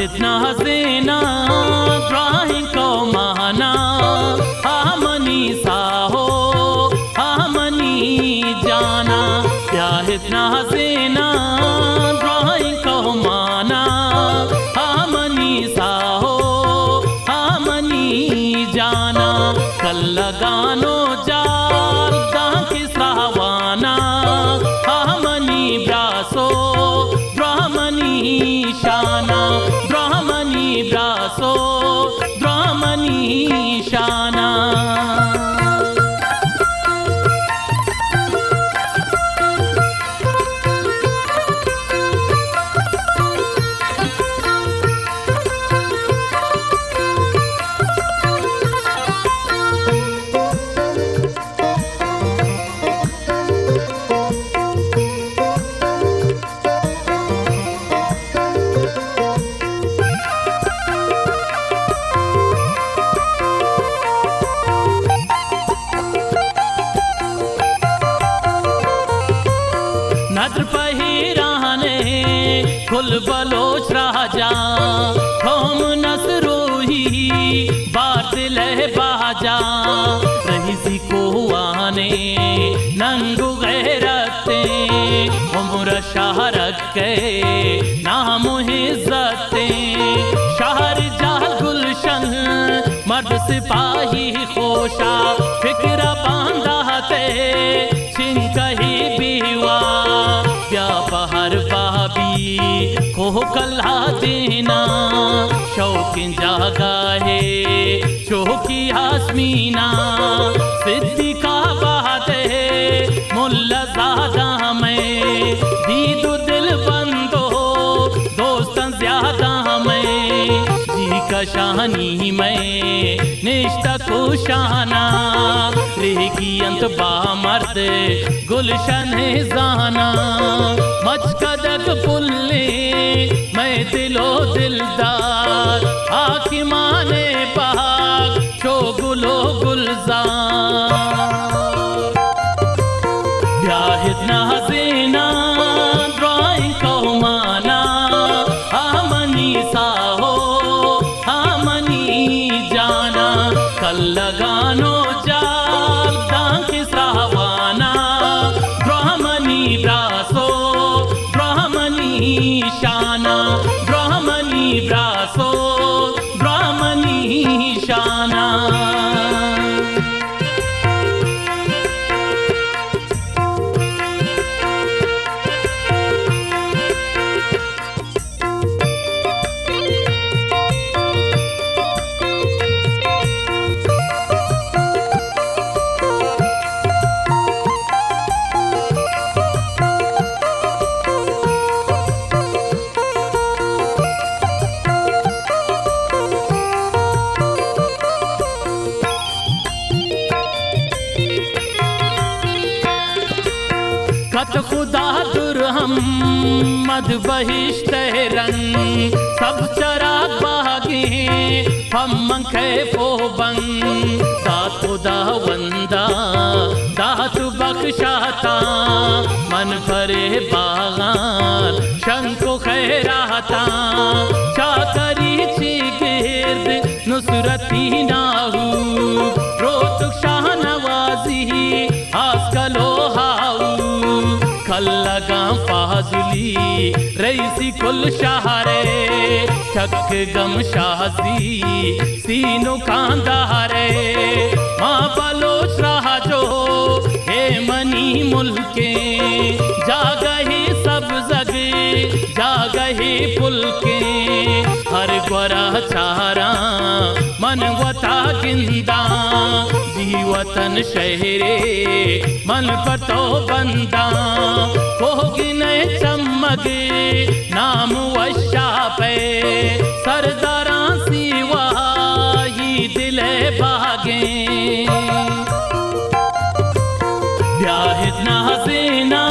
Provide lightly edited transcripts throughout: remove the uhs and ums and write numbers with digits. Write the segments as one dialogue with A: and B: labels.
A: ब्याहितना हसीना drawing को माना हमनी साहो हमनी जाना ब्याहितना हसीना ड्राइंग को माना हमनी साहो हमनी जाना कल लगानो जाल दांकी सावाना हमनी ब्रासो ब्राह्मणी शाना ब्राह्मणी ब्रासो ब्राह्मणी शाना नजर पहिराने खुल बलोच राजा थोम नसरोही बात लह बाजा रही सी को आने नंगु गैरते उम्र शहरक के नाम हिज्जते शहर जाल गुलशन मर्द सिपाही खोशा फिक्र बांधाते छिंकही बीवा व्यापार बाबी को कल्ला देना शौकीन जागा है शौकी आसमीना सिद्दीका बात है मुल्ला ज़ादा में दीदो दिल बंदो दोस्तन ज्यादा में जी का शानी में निष्ठा कुशाना रेगी अंत बामर्द गुलशन जाना मचकदक पुल्ले मैं दिलो दिलदार आकिमाने पाक शोगुलो गुलजार ब्याहितना हसीना ड्राइंग को माना हमनी साहो हमनी जाना कल लगानो जाल दांकी सावाना ब्राह्मणी ब्रासो ब्राह्मणी शाना ब्राह्मणी ब्रासो ब्राह्मणी शाना कत खुदा दुरहम मद बहिश्त रंग सब चराग बागे हम मंखे फोबंग दात खुदा वंदा दात बख्शाता मन भरे बागान शंको खैराता चाकरी ची गिर्द नुसरती नाहू रोतुक शाह नवाजी आस्कलो हाऊ कल लगा फाजुली रईसी कुल शहरे ठक गम शाजी सीनो कांदारे माँ बलोच रहा जो हे मनी मुल्के जागही सब जगे जागही पुलके हर ग्वरा चारा मन वता गिंदा जीवतन शहरे मन पतो बंदा कोगिने चमक नाम वशा पे सरदारा सिवा ही दिले भागे ब्याहितना हसीना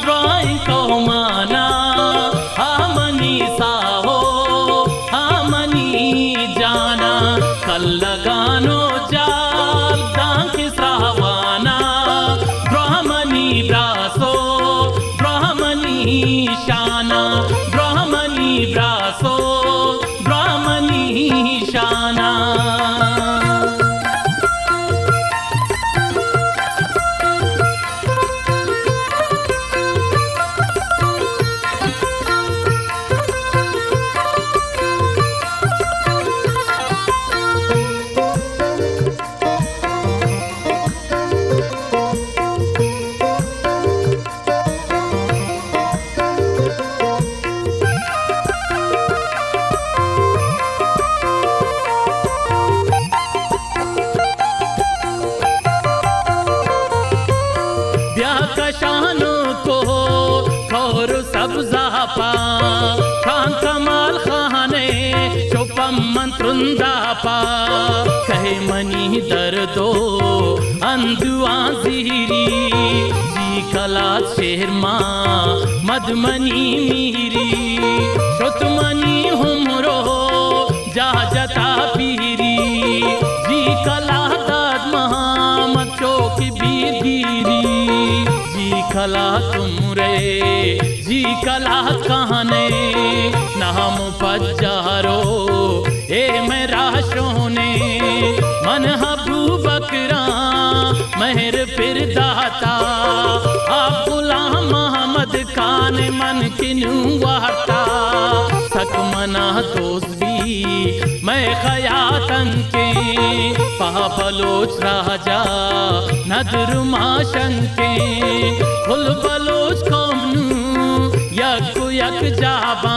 A: ड्राइंग को माना हमनी साहो हमनी जाना कल लगानो जाल दांकी सावाना ब्राह्मणी ब्रासो ब्राह्मणी शाना ब्राह्मणी ब्रासो ब्याह कशानो को खौर सब्जापा खान कमाल खाने चुपम मंत्रुंदापा कहे मनी दर्दो अंदुआ जीरी जी कला शेरमा मदमनी मीरी श्रुतमनी हमरो जा जता पीरी जी कला दाद महामत चौक बीरगिरी जी कला तुमरे जी कला कहने नाम पज्जारो ए मेरा शोने मन हबू बकरा मेहर फिर दाता आप गुलाम मोहम्मद खान मन किनू वाटा सक मना दोस्ती मैं खयातन के पाबलोच राजा नदर माशन के फुल बलोच कौमनू यक यक जाबा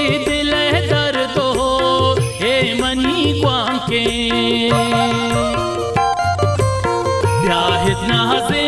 A: ए दिल दर्दो ए मनी ग्वां के ब्याहिद नाज़े